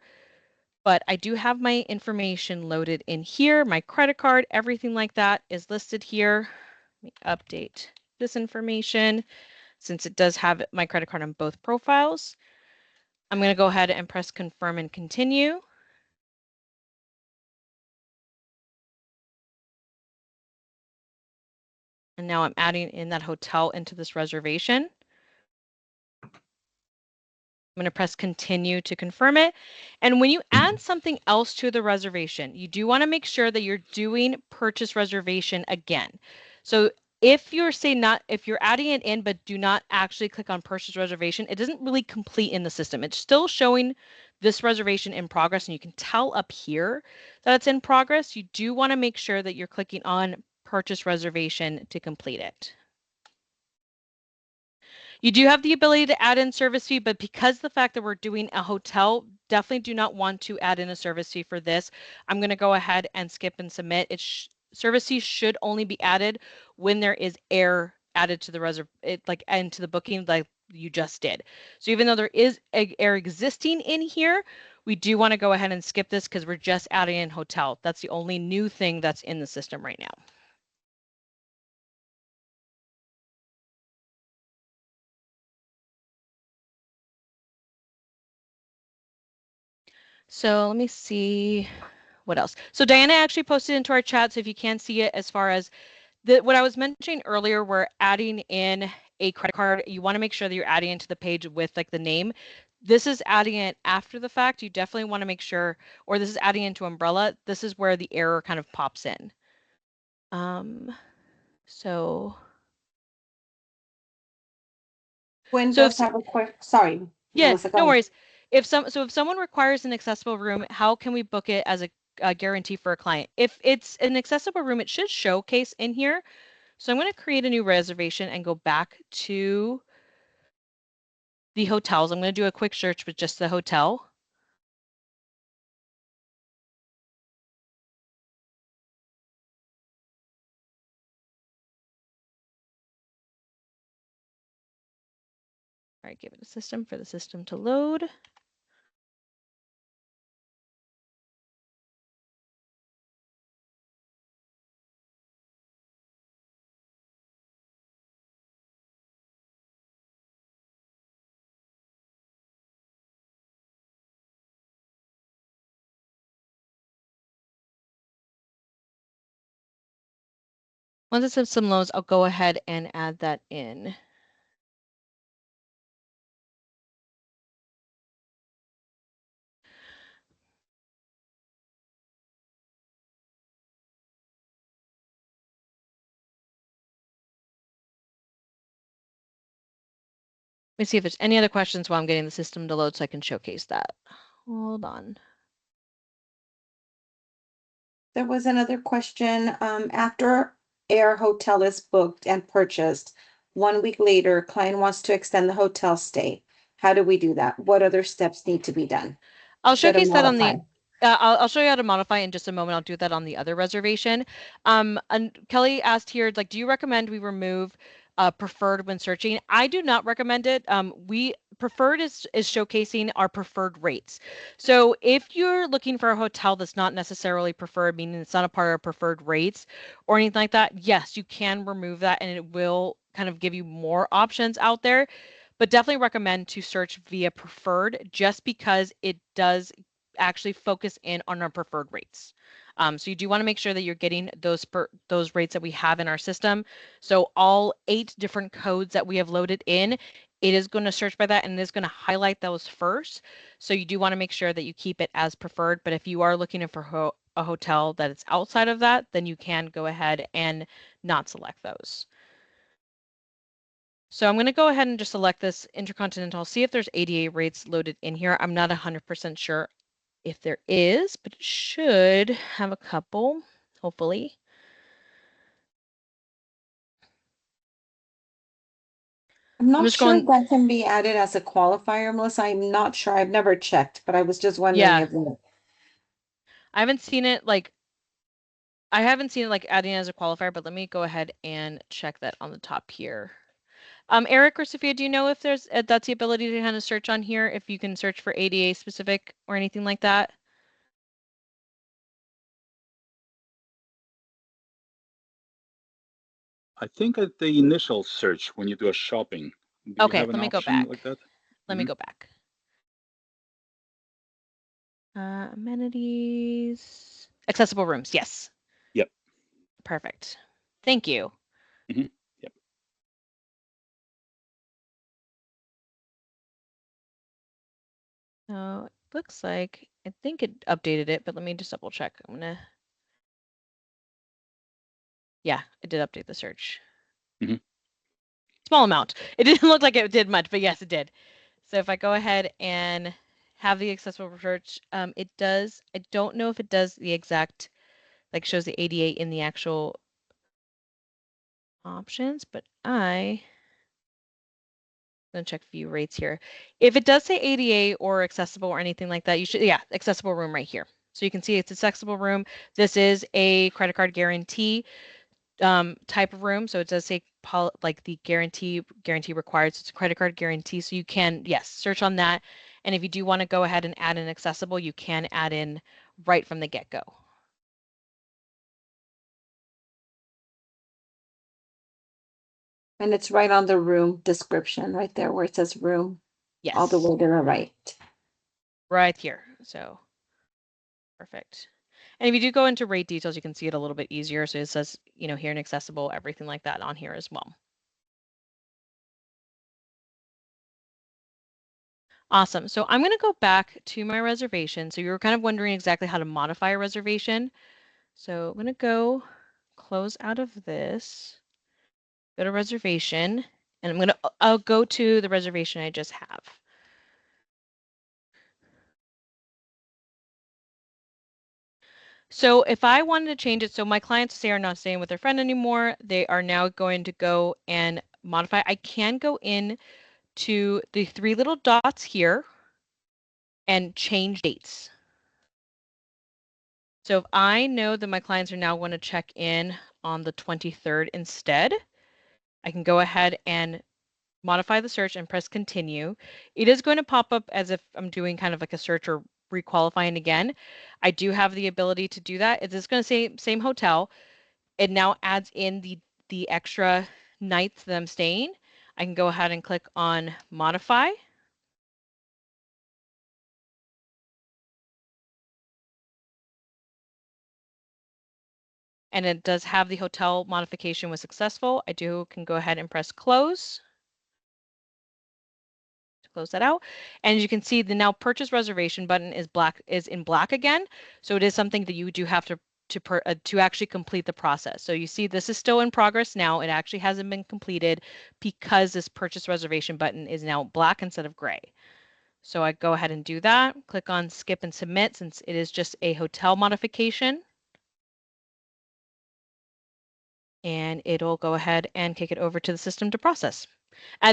But I do have my information loaded in here, my credit card, everything like that is listed here. Let me update this information. Since it does have my credit card on both profiles, I'm going to go ahead and press confirm and continue. And now I'm adding in that hotel into this reservation. I'm going to press continue to confirm it. And when you add something else to the reservation, you do want to make sure that you're doing purchase reservation again. So if you're if you're adding it in, but do not actually click on purchase reservation, it doesn't really complete in the system. It's still showing this reservation in progress, and you can tell up here that it's in progress. You do want to make sure that you're clicking on purchase reservation to complete it. You do have the ability to add in service fee, but because the fact that we're doing a hotel, definitely do not want to add in a service fee for this. I'm going to go ahead and skip and submit. Service fee should only be added when there is air added to the into the booking like you just did. So even though there is air existing in here, we do want to go ahead and skip this because we're just adding in hotel. That's the only new thing that's in the system right now. So let me see what else. So Diana actually posted into our chat, so if you can see it, as far as what I was mentioning earlier, we're adding in a credit card. You want to make sure that you're adding into the page with like the name. This is adding it after the fact. You definitely want to make sure, or this is adding into Umbrella. This is where the error kind of pops in. So Gwen So does have a quick, sorry, yeah, Melissa, go no ahead. worries. If someone requires an accessible room, how can we book it as a guarantee for a client? If it's an accessible room, it should showcase in here. So I'm going to create a new reservation and go back to the hotels. I'm going to do a quick search with just the hotel. All right, give it a system for the system to load. Once it says some loads, I'll go ahead and add that in. Let me see if there's any other questions while I'm getting the system to load so I can showcase that. Hold on. There was another question. After air hotel is booked and purchased, 1 week later, client wants to extend the hotel stay. How do we do that? What other steps need to be done? I'll Go to showcase that on the modify. I'll show you how to modify in just a moment. I'll do that on the other reservation. And Kelly asked here, like, do you recommend we remove preferred when searching? I do not recommend it. We preferred is showcasing our preferred rates. So if you're looking for a hotel that's not necessarily preferred, meaning it's not a part of our preferred rates or anything like that, yes, you can remove that and it will kind of give you more options out there. But definitely recommend to search via preferred just because it does actually focus in on our preferred rates. So you do want to make sure that you're getting those rates that we have in our system. So all 8 different codes that we have loaded in, it is going to search by that and it is going to highlight those first. So you do want to make sure that you keep it as preferred. But if you are looking for a hotel that is outside of that, then you can go ahead and not select those. So I'm going to go ahead and just select this Intercontinental, see if there's ADA rates loaded in here. I'm not 100% sure if there is, but it should have a couple, hopefully. I'm not just sure going, if that can be added as a qualifier, Melissa. I'm not sure. I've never checked, but I was just wondering yeah, if I haven't seen it like, adding as a qualifier, but let me go ahead and check that on the top here. Eric or Sophia, do you know if there's that's the ability to kind of search on here, if you can search for ADA specific or anything like that? I think at the initial search when you do a shopping, do you Okay, have an let me go option back. like that? Let me go back. Amenities, accessible rooms. Yes. Yep. Perfect. Thank you. Yep. So it looks like, I think it updated it, but let me just double check. Yeah, it did update the search. Small amount. It didn't look like it did much, but yes, it did. So if I go ahead and have the accessible search, it does. I don't know if it does the exact, like shows the ADA in the actual options, but I'm gonna check view rates here. If it does say ADA or accessible or anything like that, you should, yeah, accessible room right here. So you can see it's accessible room. This is a credit card guarantee type of room. So it does say like the guarantee required. So it's a credit card guarantee. So you can, yes, search on that. And if you do want to go ahead and add in accessible, you can add in right from the get-go. and it's right on the room description, right there where it says room, all the Yes, way to the right. right here. So Perfect. And if you do go into rate details, you can see it a little bit easier. So it says, here and accessible, everything like that on here as well. Awesome. So I'm going to go back to my reservation. So you were kind of wondering exactly how to modify a reservation. So I'm going to go close out of this, go to reservation, and I'll go to the reservation I just have. So if I wanted to change it, so my clients say are not staying with their friend anymore, they are now going to go and modify. I can go in to the 3 little dots here and change dates. So if I know that my clients are now going to check in on the 23rd instead, I can go ahead and modify the search and press continue. It is going to pop up as if I'm doing kind of like a search or requalifying again. I do have the ability to do that. It's just going to say same hotel. It now adds in the extra nights that I'm staying. I can go ahead and click on modify. And it does have the hotel modification was successful. I can go ahead and press close to close that out. And as you can see, the now purchase reservation button is in black again. So it is something that you do have to actually complete the process. So you see this is still in progress now. It actually hasn't been completed because this purchase reservation button is now black instead of gray. So I go ahead and do that, click on skip and submit since it is just a hotel modification. And it'll go ahead and kick it over to the system to process.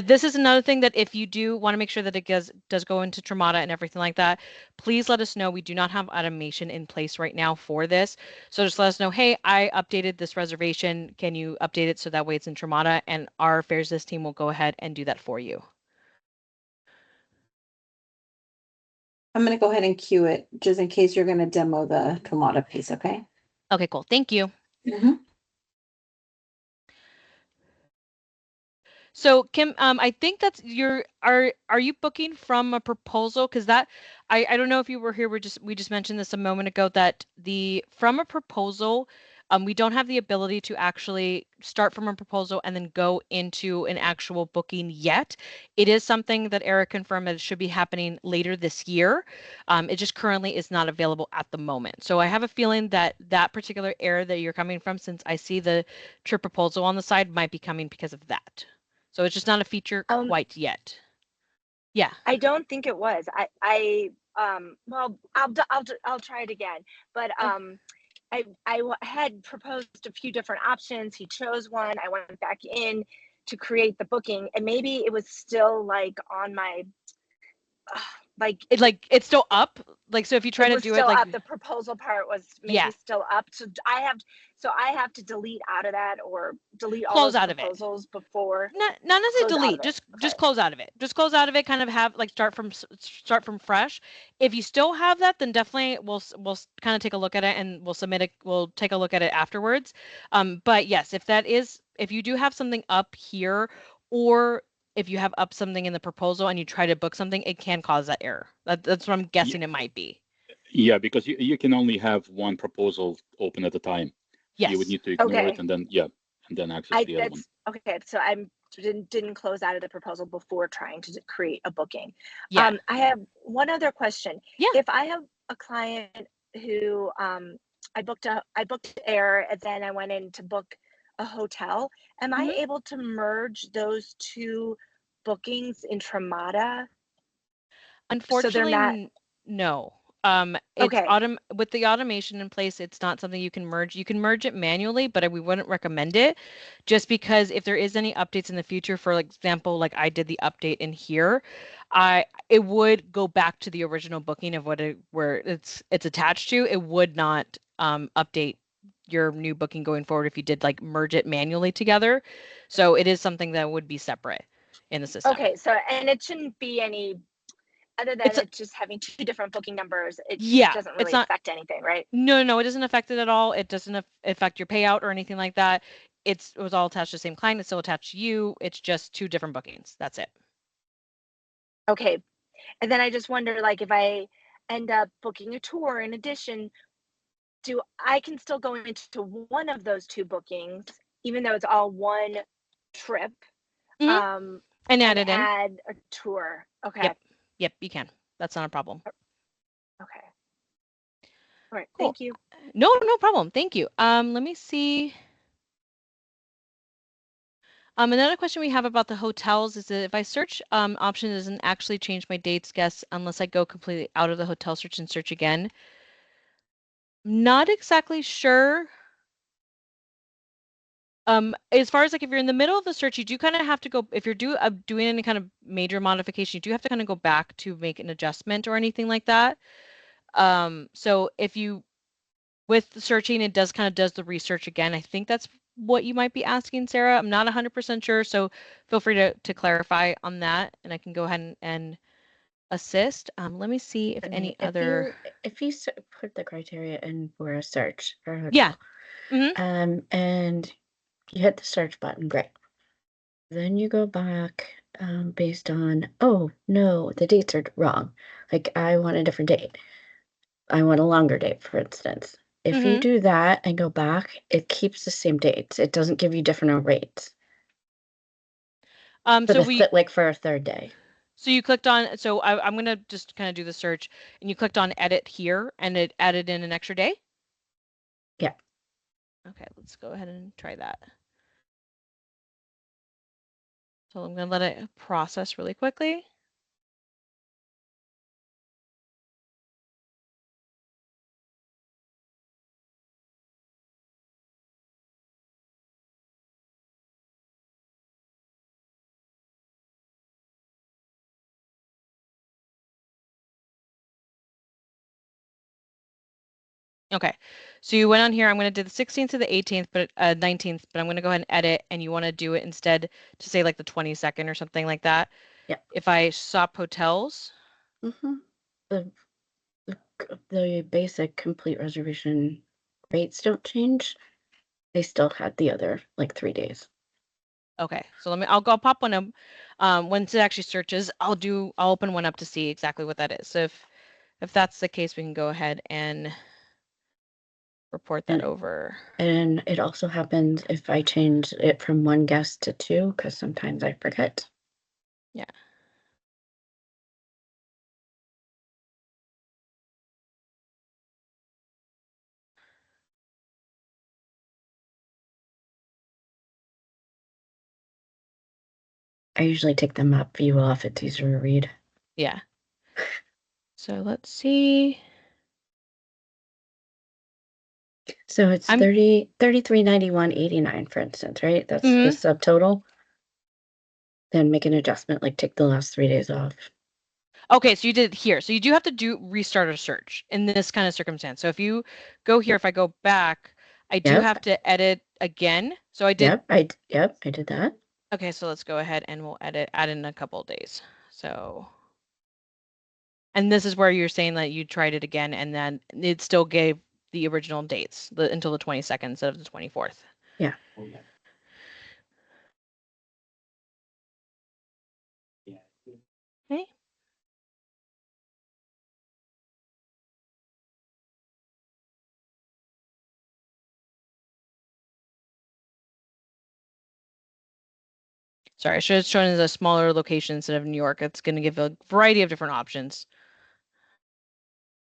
This is another thing that if you do want to make sure that it does go into Tramada and everything like that, please let us know. We do not have automation in place right now for this. So just let us know, hey, I updated this reservation. Can you update it so that way it's in Tramada? And our Affairs List team will go ahead and do that for you. I'm going to go ahead and cue it just in case you're going to demo the Tramada piece, okay? Okay, cool. Thank you. Mm-hmm. So Kim, I think that's are you booking from a proposal? Because that I don't know if you were here. We just mentioned this a moment ago that from a proposal, we don't have the ability to actually start from a proposal and then go into an actual booking yet. It is something that Eric confirmed that it should be happening later this year. It just currently is not available at the moment. So I have a feeling that that particular error that you're coming from, since I see the trip proposal on the side, might be coming because of that. So it's just not a feature quite yet. Yeah. I don't think it was. Well, I'll try it again. But I had proposed a few different options. He chose one. I went back in to create the booking, and maybe it was still like on my it's still up. Like, so if you try to do it like up, the proposal part was maybe still up. So I have to delete out of that or delete all those proposals before. Not necessarily delete, just close out of it. Just close out of it, kind of have like start from fresh. If you still have that, then definitely we'll kind of take a look at it and we'll submit it. We'll take a look at it afterwards. But yes, if you do have something up here, or if you have up something in the proposal and you try to book something, it can cause that error. That's what I'm guessing it might be. Yeah, because you can only have one proposal open at a time. Yes. You would need to ignore it and then access the other one. Okay, so I didn't close out of the proposal before trying to create a booking. Yeah. I have one other question. Yeah. If I have a client who I booked air and then I went in to book a hotel, am I able to merge those two bookings in Tramada? Unfortunately, no. With the automation in place, it's not something you can merge. You can merge it manually, but we wouldn't recommend it, just because if there is any updates in the future, for example, like I did the update in here, it would go back to the original booking of where it's attached to. It would not update your new booking going forward if you did like merge it manually together. So it is something that would be separate in the system. Okay, so and it shouldn't be any other than it's just having two different booking numbers. It doesn't really affect anything, right? No, it doesn't affect it at all. It doesn't affect your payout or anything like that. It was all attached to the same client. It's still attached to you. It's just two different bookings. That's it. Okay. And then I just wonder, like, if I end up booking a tour in addition, I can still go into one of those 2 bookings, even though it's all one trip, And and add it in. add a tour. Okay. Yep, you can. That's not a problem. Okay. All right. Cool. Thank you. No problem. Thank you. Let me see. Another question we have about the hotels is that if I search option doesn't actually change my dates guess unless I go completely out of the hotel search and search again. Not exactly sure. As far as like if you're in the middle of the search, you do kind of have to go, if you're doing any kind of major modification, you do have to kind of go back to make an adjustment or anything like that. So if you, with the searching, it does kind of does the research again. I think that's what you might be asking, Sarah. I'm not 100% sure, so feel free to clarify on that, and I can go ahead and assist. Let me see if any other. If you put the criteria in for a search for a hotel, Yeah. Mm-hmm. And you hit the search button, great. Then you go back based on, oh no, the dates are wrong. Like I want a different date. I want a longer date, for instance. If you do that and go back, it keeps the same dates. It doesn't give you different rates. So like for a third day. So you clicked on, so I'm going to just kind of do the search, and you clicked on edit here, and it added in an extra day? Yeah. Okay, let's go ahead and try that. So I'm going to let it process really quickly. Okay, so you went on here. I'm going to do the 16th to the 18th, but 19th, but I'm going to go ahead and edit, and you want to do it instead to say like the 22nd or something like that. Yeah. If I swap hotels. The basic complete reservation rates don't change. They still had the other like 3 days. Okay, so I'll pop one up. Once it actually searches, I'll open one up to see exactly what that is. So if that's the case, we can go ahead and report that over. And it also happens if I change it from 1 guest to 2, because sometimes I forget. Yeah. I usually take the map view off. It's easier to read. Yeah. So let's see. So it's 33.91.89, for instance, right? That's the subtotal. Then make an adjustment, like take the last 3 days off. Okay, so you did it here. So you do have to restart a search in this kind of circumstance. So if you go here, if I go back, I do have to edit again. So I did. I did that. Okay, so let's go ahead and we'll add in a couple of days. So, and this is where you're saying that you tried it again, and then it still gave the original dates until the 22nd instead of the 24th. Yeah. Okay. Sorry, I should have shown as a smaller location instead of New York. It's going to give a variety of different options.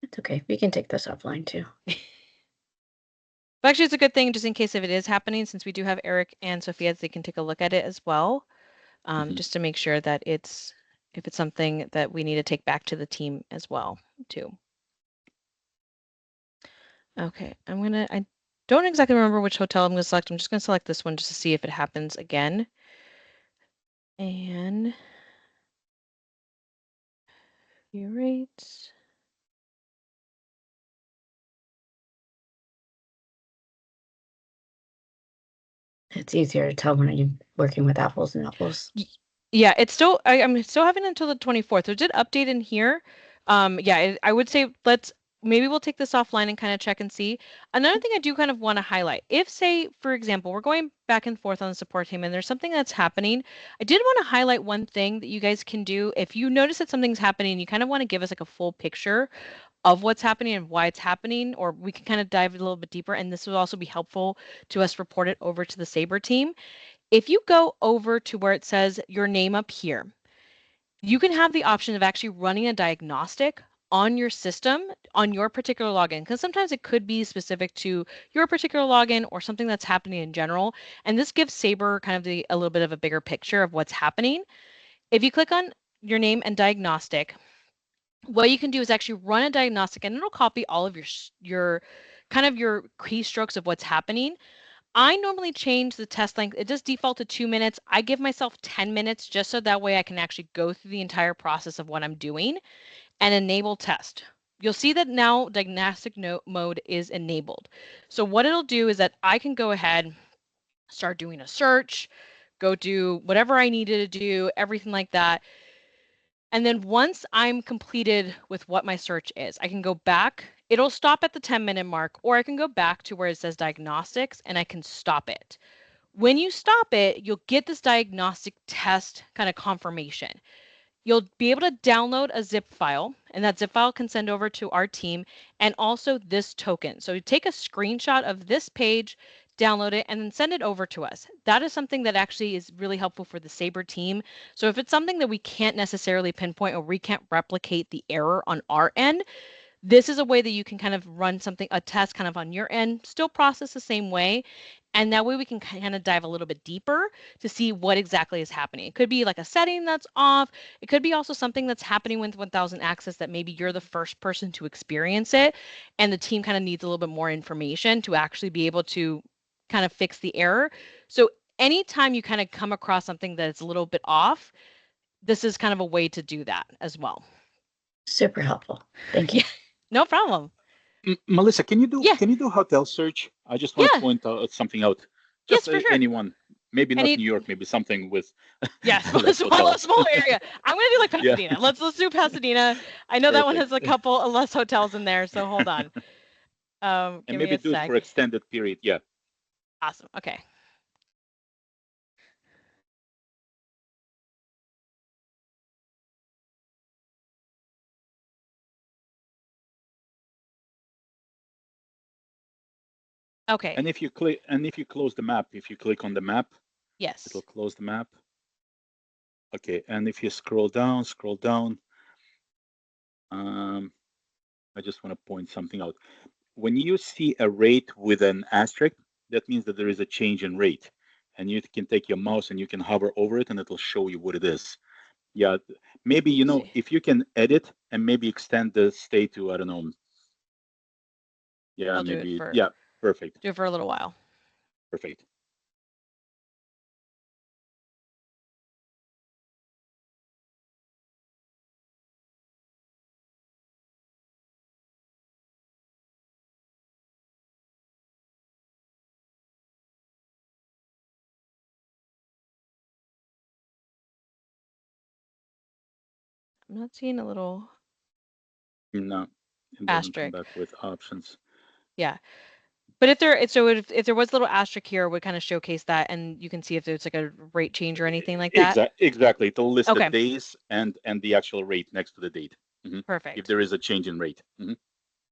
It's okay. We can take this offline too. But actually, it's a good thing just in case if it is happening, since we do have Eric and Sophia, they can take a look at it as well, just to make sure that if it's something that we need to take back to the team as well, too. Okay, I don't exactly remember which hotel I'm going to select. I'm just going to select this one just to see if it happens again. And view rates. It's easier to tell when you're working with apples and apples. Yeah, it's still, I'm still having until the 24th. So it did update in here. Yeah, I would say maybe we'll take this offline and kind of check and see. Another thing I do kind of want to highlight, if say, for example, we're going back and forth on the support team and there's something that's happening, I did want to highlight one thing that you guys can do. If you notice that something's happening, you kind of want to give us like a full picture of what's happening and why it's happening, or we can kind of dive a little bit deeper. And this will also be helpful to us report it over to the Sabre team. If you go over to where it says your name up here, you can have the option of actually running a diagnostic on your system on your particular login, because sometimes it could be specific to your particular login or something that's happening in general. And this gives Sabre kind of a little bit of a bigger picture of what's happening. If you click on your name and diagnostic, what you can do is actually run a diagnostic, and it'll copy all of your kind of your keystrokes of what's happening. I normally change the test length. It does default to 2 minutes. I give myself 10 minutes just so that way I can actually go through the entire process of what I'm doing and enable test. You'll see that now diagnostic mode is enabled. So what it'll do is that I can go ahead, start doing a search, go do whatever I needed to do, everything like that. And then once I'm completed with what my search is, I can go back. It'll stop at the 10-minute mark, or I can go back to where it says diagnostics and I can stop it. When you stop it, you'll get this diagnostic test kind of confirmation. You'll be able to download a zip file, and that zip file can send over to our team, and also this token. So you take a screenshot of this page, download it, and then send it over to us. That is something that actually is really helpful for the Sabre team. So if it's something that we can't necessarily pinpoint or we can't replicate the error on our end, this is a way that you can kind of run a test kind of on your end, still process the same way. And that way we can kind of dive a little bit deeper to see what exactly is happening. It could be like a setting that's off. It could be also something that's happening with 1000 Access that maybe you're the first person to experience it, and the team kind of needs a little bit more information to actually be able to kind of fix the error. So anytime you kind of come across something that's a little bit off, this is kind of a way to do that as well. Super helpful. Thank you. No problem. Melissa, can you do hotel search? I just want to point something out. Just yes, for sure. Anyone, maybe not New York, maybe something with a small area. I'm gonna do like Pasadena. Let's do Pasadena. I know that one has a couple of less hotels in there, so hold on. And maybe do it for extended period. Yeah. Awesome. Okay. Okay. And if you close the map, if you click on the map, yes, it'll close the map. Okay, and if you scroll down, I just want to point something out. When you see a rate with an asterisk, that means that there is a change in rate, and you can take your mouse and you can hover over it and it'll show you what it is. Yeah, maybe, if you can edit and maybe extend the stay to, I don't know. Yeah, maybe. Yeah, perfect. Do it for a little while. Perfect. I'm not seeing a little. No, it doesn't come back with options. Yeah. But if there was a little asterisk here, it would kind of showcase that, and you can see if there's like a rate change or anything like that. Exactly. It'll list the days and the actual rate next to the date. Perfect. If there is a change in rate.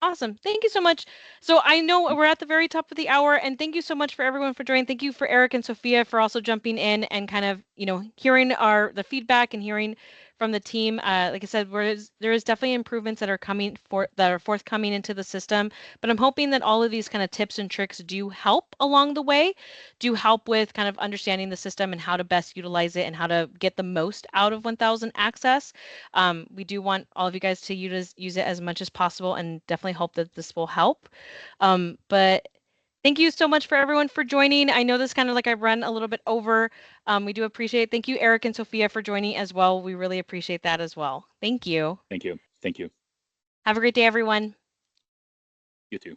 Awesome. Thank you so much. So I know we're at the very top of the hour, and thank you so much for everyone for joining. Thank you for Eric and Sophia for also jumping in and kind of, hearing the feedback and hearing from the team. Like I said, there is definitely improvements that are forthcoming into the system, but I'm hoping that all of these kind of tips and tricks do help along the way, do help with kind of understanding the system and how to best utilize it and how to get the most out of 1000 Access. We do want all of you guys to use it as much as possible, and definitely hope that this will help. But thank you so much for everyone for joining. I know this kind of like I run a little bit over. We do appreciate it. Thank you, Eric and Sophia, for joining as well. We really appreciate that as well. Thank you. Thank you. Thank you. Have a great day, everyone. You too.